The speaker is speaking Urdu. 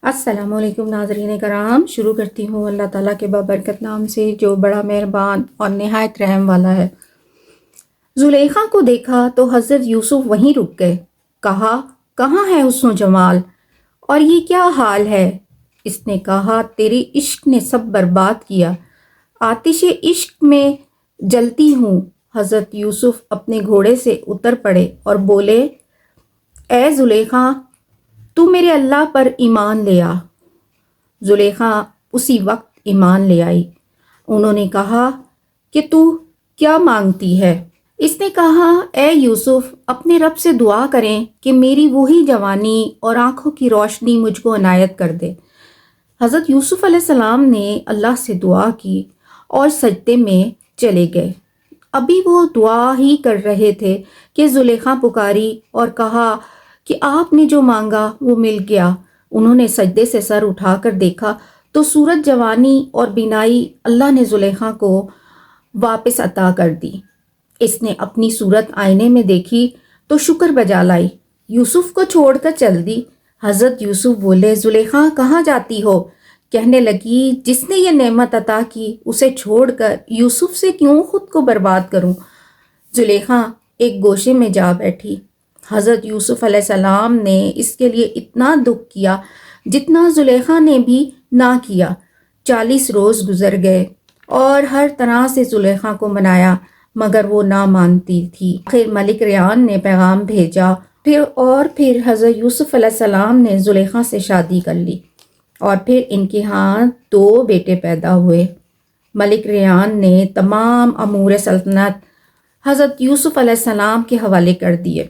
السلام علیکم ناظرین کرام، شروع کرتی ہوں اللہ تعالیٰ کے بابرکت نام سے جو بڑا مہربان اور نہایت رحم والا ہے۔ زلیخا کو دیکھا تو حضرت یوسف وہیں رک گئے۔ کہا، کہاں ہے حسن و جمال، اور یہ کیا حال ہے؟ اس نے کہا، تیرے عشق نے سب برباد کیا، آتش عشق میں جلتی ہوں۔ حضرت یوسف اپنے گھوڑے سے اتر پڑے اور بولے، اے زلیخا، تو میرے اللہ پر ایمان لے آ۔ زلیخا اسی وقت ایمان لے آئی۔ انہوں نے کہا کہ تو کیا مانگتی ہے؟ اس نے کہا، اے یوسف، اپنے رب سے دعا کریں کہ میری وہی جوانی اور آنکھوں کی روشنی مجھ کو عنایت کر دے۔ حضرت یوسف علیہ السلام نے اللہ سے دعا کی اور سجدے میں چلے گئے۔ ابھی وہ دعا ہی کر رہے تھے کہ زلیخا پکاری اور کہا کہ آپ نے جو مانگا وہ مل گیا۔ انہوں نے سجدے سے سر اٹھا کر دیکھا تو صورت، جوانی اور بینائی اللہ نے زلیخا کو واپس عطا کر دی۔ اس نے اپنی صورت آئینے میں دیکھی تو شکر بجا لائی، یوسف کو چھوڑ کر چل دی۔ حضرت یوسف بولے، زلیخا کہاں جاتی ہو؟ کہنے لگی، جس نے یہ نعمت عطا کی اسے چھوڑ کر یوسف سے کیوں خود کو برباد کروں؟ زلیخا ایک گوشے میں جا بیٹھی۔ حضرت یوسف علیہ السلام نے اس کے لیے اتنا دکھ کیا جتنا زلیخا نے بھی نہ کیا۔ 40 روز گزر گئے اور ہر طرح سے زلیخا کو منایا مگر وہ نہ مانتی تھی۔ آخر ملک ریان نے پیغام بھیجا پھر حضرت یوسف علیہ السلام نے زلیخا سے شادی کر لی اور پھر ان کے ہاں 2 بیٹے پیدا ہوئے۔ ملک ریان نے تمام امور سلطنت حضرت یوسف علیہ السلام کے حوالے کر دیے۔